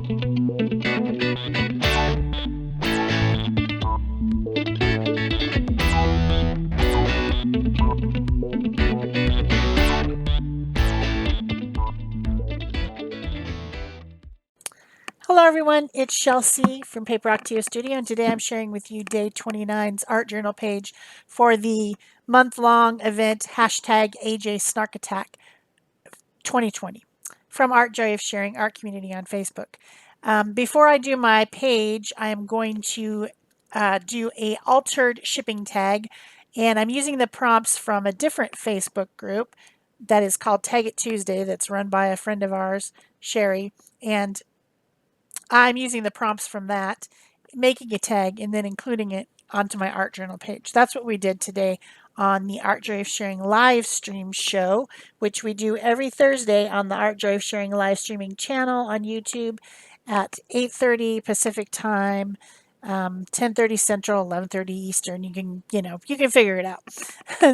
Hello everyone, it's Shel C from PaperOcotilloStudio, and today I'm sharing with you day 29's art journal page for the month-long event hashtag AJ Snark Attack 2020 from Art Joy of Sharing Art Community on Facebook. Before I do my page, I am going to do a altered shipping tag, and I'm using the prompts from a different Facebook group that is called Tag It Tuesday that's run by a friend of ours, Sherry, and I'm using the prompts from that, making a tag, and then including it onto my art journal page. That's what we did today on the Art Joy of Sharing live stream show, which we do every Thursday on the Art Joy of Sharing live streaming channel on YouTube at 8:30 Pacific time, 10:30 Central, 11:30 Eastern. You can figure it out.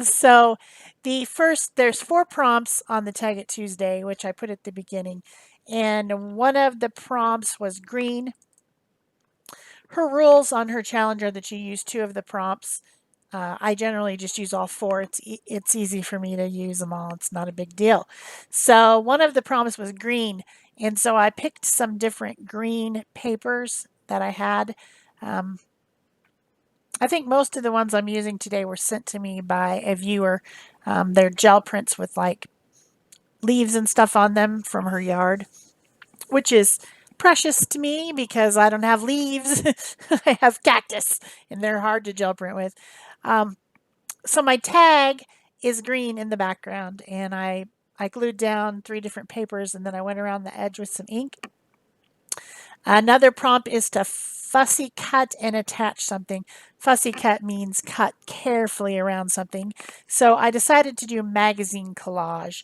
So there's 4 prompts on the Tag It Tuesday, which I put at the beginning. And one of the prompts was green. Her rules on her challenge are that you use 2 of the prompts. I generally just use all 4. It's easy for me to use them all. It's not a big deal. So one of the prompts was green, and so I picked some different green papers that I had. I think most of the ones I'm using today were sent to me by a viewer. They're gel prints with like leaves and stuff on them from her yard, which is precious to me because I don't have leaves. I have cactus, and they're hard to gel print with. So my tag is green in the background, and I glued down 3 different papers, and then I went around the edge with some ink. Another prompt is to fussy cut and attach something. Fussy cut means cut carefully around something. So I decided to do magazine collage.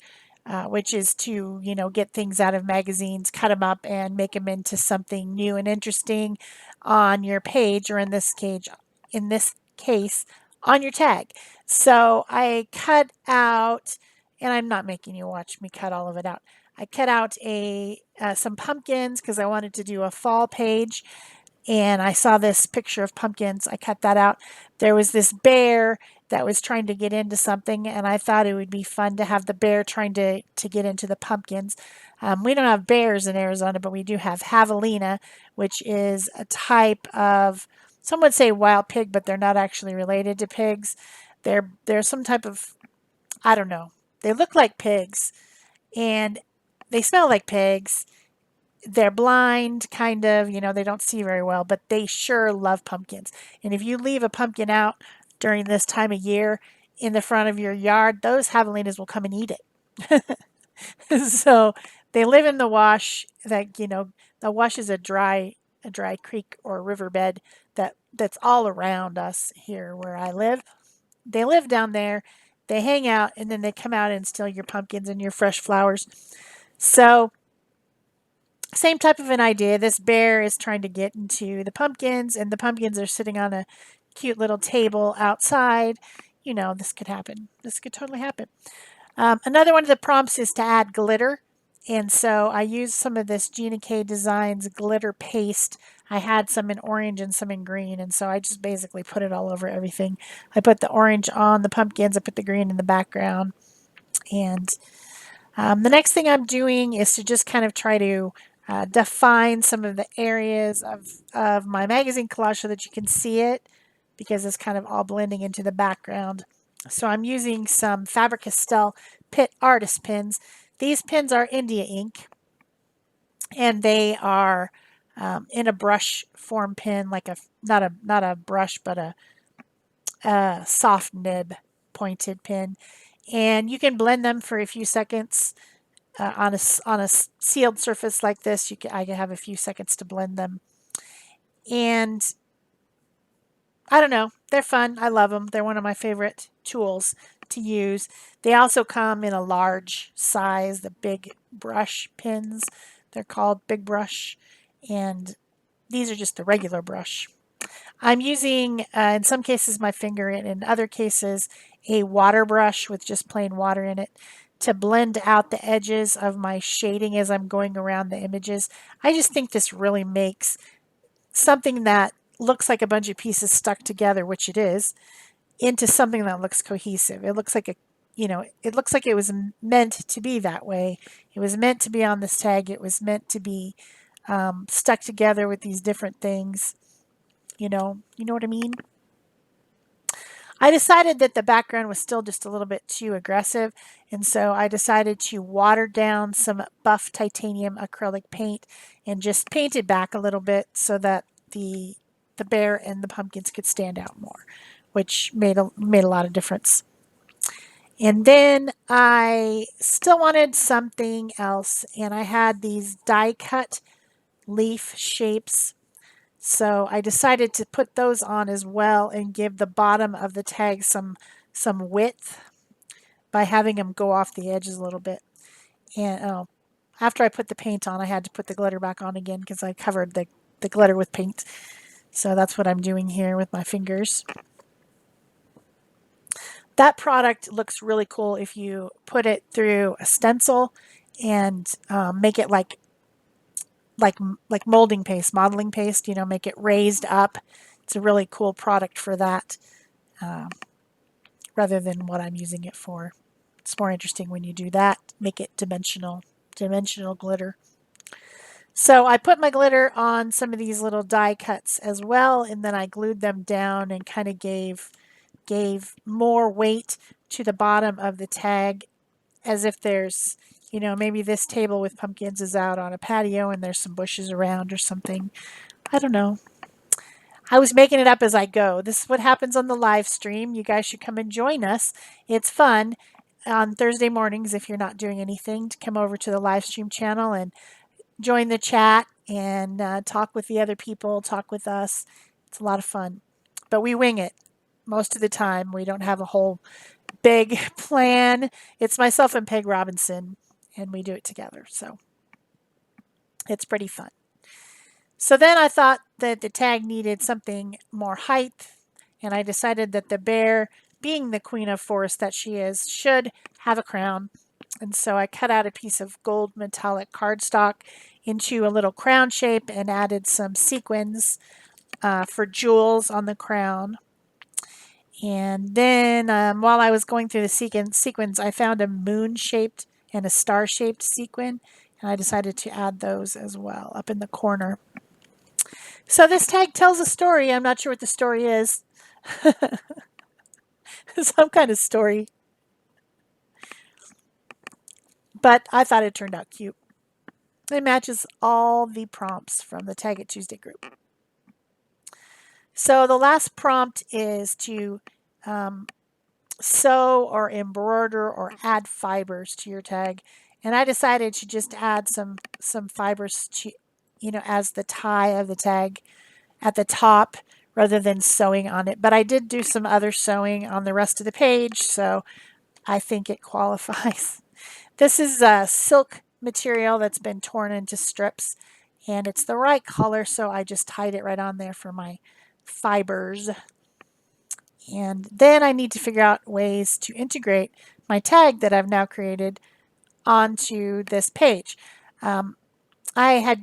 Which is to, get things out of magazines, cut them up, and make them into something new and interesting on your page, or in this case, on your tag. So I cut out, and I'm not making you watch me cut all of it out. I cut out some pumpkins because I wanted to do a fall page, and I saw this picture of pumpkins. I cut that out. There was this bear that was trying to get into something, and I thought it would be fun to have the bear trying to get into the pumpkins. We don't have bears in Arizona, but we do have javelina, which is a type of, some would say wild pig, but they're not actually related to pigs. They're some type of, I don't know. They look like pigs, and they smell like pigs. They're blind, kind of, they don't see very well, but they sure love pumpkins. And if you leave a pumpkin out during this time of year in the front of your yard, those javelinas will come and eat it. So they live in the wash. The wash is a dry creek or riverbed that's all around us here where I live. They live down there. They hang out, and then they come out and steal your pumpkins and your fresh flowers. So same type of an idea. This bear is trying to get into the pumpkins, and the pumpkins are sitting on a cute little table outside. This could happen. This could totally happen. Another one of the prompts is to add glitter. And so I used some of this Gina K Designs glitter paste. I had some in orange and some in green, and so I just basically put it all over everything. I put the orange on the pumpkins, I put the green in the background. And the next thing I'm doing is to just kind of try to define some of the areas of my magazine collage so that you can see it, because it's kind of all blending into the background. So I'm using some Faber-Castell Pitt Artist pins. These pins are India ink, and they are in a brush form pin, like not a brush, but a soft nib pointed pin. And you can blend them for a few seconds. On a sealed surface like this, I can have a few seconds to blend them. And I don't know, they're fun. I love them. They're one of my favorite tools to use. They also come in a large size, the big brush pins. They're called Big Brush, and these are just the regular brush. I'm using, in some cases, my finger, and in other cases, a water brush with just plain water in it. to blend out the edges of my shading as I'm going around the images. I just think this really makes something that looks like a bunch of pieces stuck together, which it is, into something that looks cohesive. It looks like it looks like it was meant to be that way. It was meant to be on this tag. It was meant to be stuck together with these different things. You know what I mean? I decided that the background was still just a little bit too aggressive, and so I decided to water down some buff titanium acrylic paint and just paint it back a little bit so that the bear and the pumpkins could stand out more, which made a lot of difference. And then I still wanted something else, and I had these die cut leaf shapes. So I decided to put those on as well and give the bottom of the tag some width by having them go off the edges a little bit. And after I put the paint on, I had to put the glitter back on again because I covered the glitter with paint. So that's what I'm doing here with my fingers. That product looks really cool if you put it through a stencil and make it like molding paste, modeling paste, make it raised up. It's a really cool product for that rather than what I'm using it for. It's more interesting when you do that, make it dimensional glitter. So I put my glitter on some of these little die cuts as well, and then I glued them down and kind of gave more weight to the bottom of the tag, as if there's, maybe this table with pumpkins is out on a patio and there's some bushes around or something. I don't know. I was making it up as I go. This is what happens on the live stream. You guys should come and join us. It's fun on Thursday mornings if you're not doing anything to come over to the live stream channel and join the chat and talk with the other people, talk with us. It's a lot of fun. But we wing it most of the time. We don't have a whole big plan. It's myself and Peg Robinson, and we do it together. So it's pretty fun. So then I thought that the tag needed something more height, and I decided that the bear, being the queen of forest that she is, should have a crown. And so I cut out a piece of gold metallic cardstock into a little crown shape and added some sequins for jewels on the crown. And then while I was going through the sequins, I found a moon-shaped and a star-shaped sequin, and I decided to add those as well up in the corner. So this tag tells a story. I'm not sure what the story is. Some kind of story. But I thought it turned out cute. It matches all the prompts from the Tag It Tuesday group. So the last prompt is to sew or embroider or add fibers to your tag. And I decided to just add some fibers to, as the tie of the tag at the top rather than sewing on it. But I did do some other sewing on the rest of the page, so I think it qualifies. This is a silk material that's been torn into strips, and it's the right color, so I just tied it right on there for my fibers. And then I need to figure out ways to integrate my tag that I've now created onto this page. I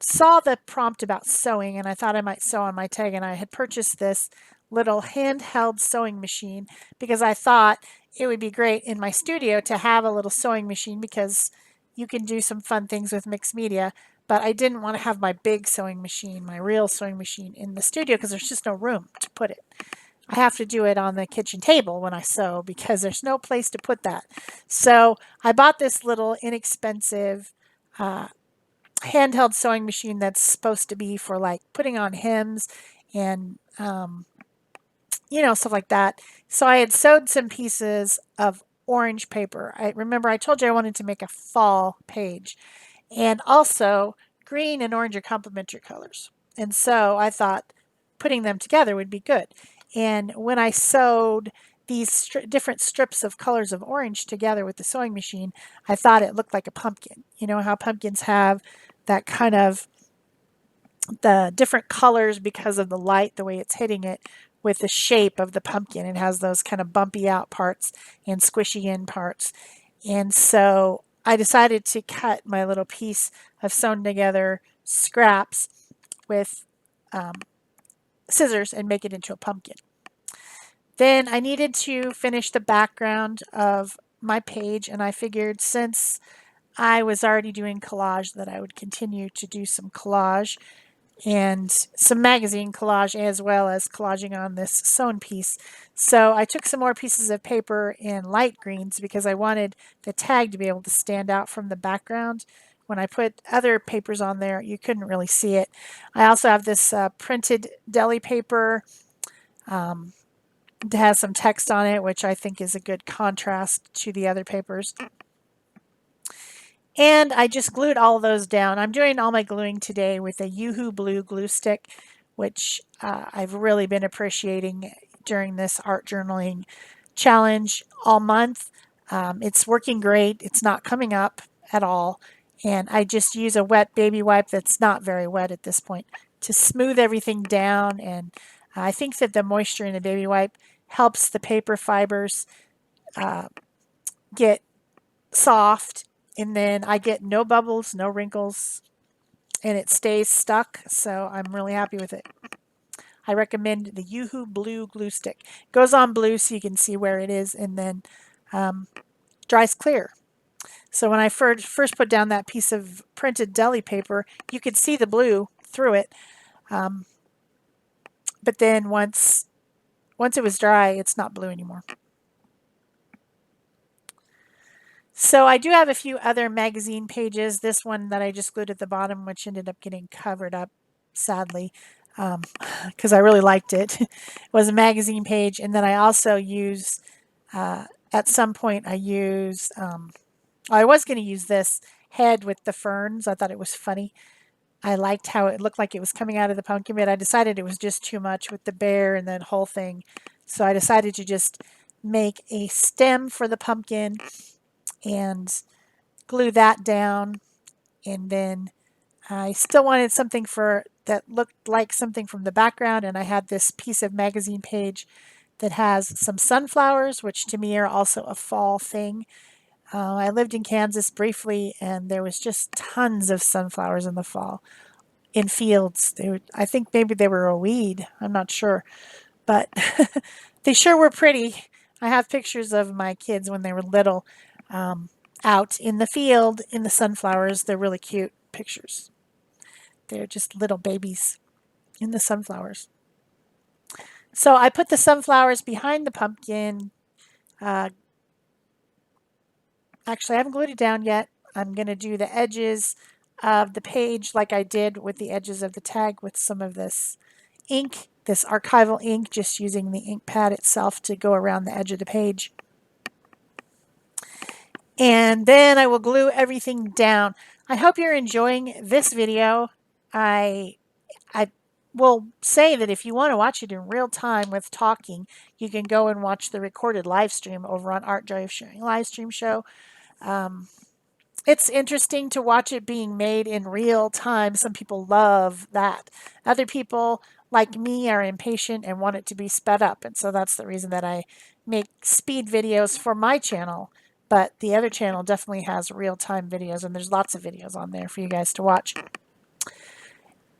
saw the prompt about sewing, and I thought I might sew on my tag, and I had purchased this little handheld sewing machine because I thought it would be great in my studio to have a little sewing machine because you can do some fun things with mixed media. But I didn't want to have my big sewing machine, my real sewing machine, in the studio because there's just no room to put it. I have to do it on the kitchen table when I sew because there's no place to put that. So I bought this little inexpensive handheld sewing machine that's supposed to be for like putting on hems and stuff like that. So I had sewed some pieces of orange paper. I remember I told you I wanted to make a fall page, and also green and orange are complementary colors. And so I thought putting them together would be good. And when I sewed these different strips of colors of orange together with the sewing machine, I thought it looked like a pumpkin. You know how pumpkins have that kind of the different colors because of the light, the way it's hitting it with the shape of the pumpkin. It has those kind of bumpy out parts and squishy in parts. And so I decided to cut my little piece of sewn together scraps with scissors and make it into a pumpkin. Then I needed to finish the background of my page, and I figured since I was already doing collage that I would continue to do some collage and some magazine collage as well as collaging on this sewn piece. So I took some more pieces of paper in light greens because I wanted the tag to be able to stand out from the background. When I put other papers on there, you couldn't really see it. I also have this printed deli paper that has some text on it, which I think is a good contrast to the other papers. And I just glued all of those down. I'm doing all my gluing today with a Yoo-Hoo Blue glue stick, which I've really been appreciating during this art journaling challenge all month. It's working great. It's not coming up at all. And I just use a wet baby wipe that's not very wet at this point to smooth everything down. And I think that the moisture in the baby wipe helps the paper fibers get soft, and then I get no bubbles, no wrinkles, and it stays stuck, so I'm really happy with it. I recommend the Yoo-Hoo Blue glue stick. It goes on blue so you can see where it is, and then dries clear. So when I first put down that piece of printed deli paper, you could see the blue through it, but then once it was dry, it's not blue anymore. So I do have a few other magazine pages. This one that I just glued at the bottom, which ended up getting covered up, sadly, because I really liked it, was a magazine page. And then I also used, at some point, I was going to use this head with the ferns. I thought it was funny. I liked how it looked like it was coming out of the pumpkin, but I decided it was just too much with the bear and that whole thing. So I decided to just make a stem for the pumpkin and glue that down, and then I still wanted something that looked like something from the background, and I had this piece of magazine page that has some sunflowers, which to me are also a fall thing. I lived in Kansas briefly, and there was just tons of sunflowers in the fall in fields. I think maybe they were a weed. I'm not sure, but they sure were pretty. I have pictures of my kids when they were little out in the field in the sunflowers. They're really cute pictures. They're just little babies in the sunflowers. So I put the sunflowers behind the pumpkin. Actually, I haven't glued it down yet. I'm going to do the edges of the page like I did with the edges of the tag with some of this ink, this archival ink, just using the ink pad itself to go around the edge of the page. And then I will glue everything down. I hope you're enjoying this video. I will say that if you want to watch it in real time with talking, you can go and watch the recorded live stream over on Art Joy of Sharing live stream show. It's interesting to watch it being made in real time. Some people love that. Other people, like me, are impatient and want it to be sped up. And so that's the reason that I make speed videos for my channel. But the other channel definitely has real-time videos, and there's lots of videos on there for you guys to watch.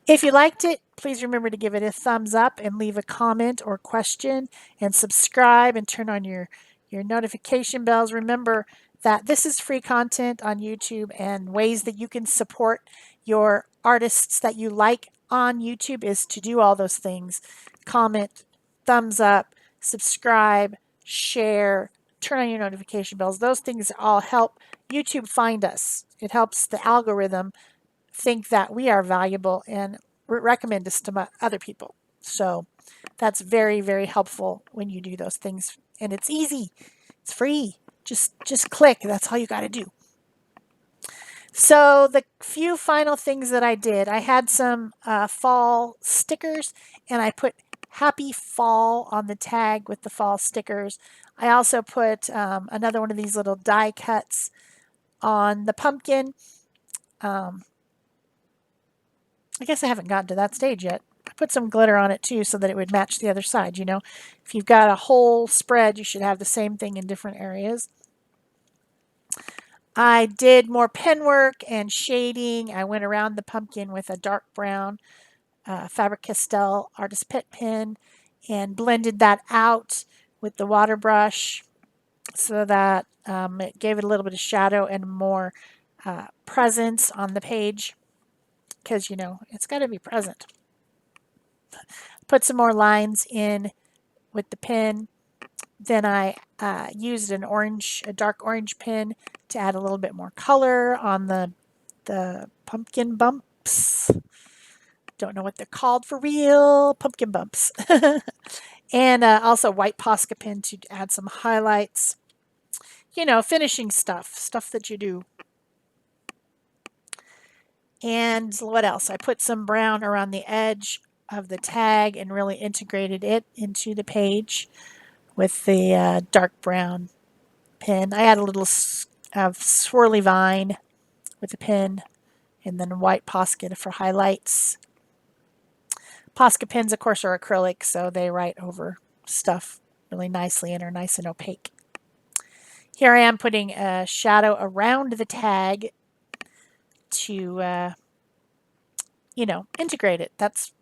If you liked it, please remember to give it a thumbs up and leave a comment or question, and subscribe and turn on your notification bells. Remember that this is free content on YouTube, and ways that you can support your artists that you like on YouTube is to do all those things. Comment, thumbs up, subscribe, share, turn on your notification bells. Those things all help YouTube find us. It helps the algorithm think that we are valuable and recommend us to other people. So that's very, very helpful when you do those things. And it's easy. It's free. Just click. That's all you got to do. So the few final things that I did, I had some fall stickers, and I put Happy Fall on the tag with the fall stickers. I also put another one of these little die cuts on the pumpkin. I guess I haven't gotten to that stage yet. I put some glitter on it too so that it would match the other side. You know, if you've got a whole spread, you should have the same thing in different areas. I did more pen work and shading. I went around the pumpkin with a dark brown Faber-Castell Artist Pet pen and blended that out with the water brush so that it gave it a little bit of shadow and more presence on the page because, you know, it's got to be present. Put some more lines in with the pen. Then I used a dark orange pen to add a little bit more color on the pumpkin bumps. Don't know what they're called for real. Pumpkin bumps. And also white Posca pen to add some highlights. You know, finishing stuff that you do. And what else? I put some brown around the edge of the tag and really integrated it into the page with the dark brown pen. I had a little swirly vine with a pen and then white Posca for highlights. Posca pens, of course, are acrylic, so they write over stuff really nicely and are nice and opaque. Here I am putting a shadow around the tag to, you know, integrate it. That's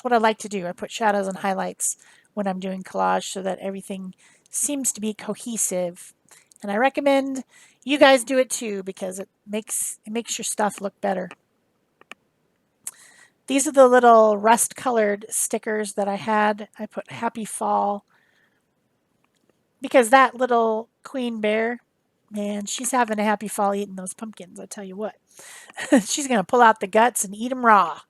what I like to do. I put shadows and highlights when I'm doing collage so that everything seems to be cohesive. And I recommend you guys do it too because it makes your stuff look better. These are the little rust colored stickers that I had. I put Happy Fall because that little queen bear, man, she's having a happy fall eating those pumpkins, I tell you what. She's going to pull out the guts and eat them raw.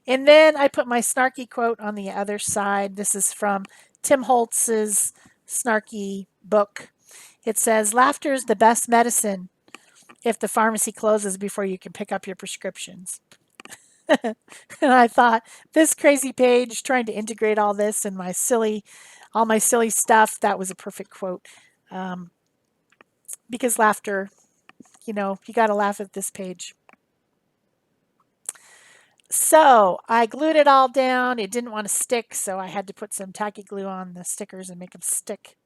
And then I put my snarky quote on the other side. This is from Tim Holtz's snarky book. It says, "Laughter is the best medicine if the pharmacy closes before you can pick up your prescriptions." And I thought, this crazy page trying to integrate all this and all my silly stuff, that was a perfect quote. Because laughter, you know, you got to laugh at this page. So I glued it all down. It didn't want to stick, so I had to put some tacky glue on the stickers and make them stick.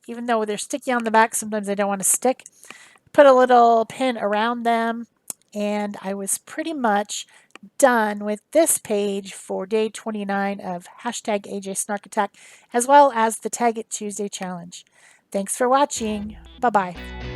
Even though they're sticky on the back, sometimes they don't want to stick. Put a little pin around them, and I was pretty much done with this page for day 29 of hashtag AJ Snark Attack, as well as the Tag It Tuesday challenge. Thanks for watching. Bye-bye.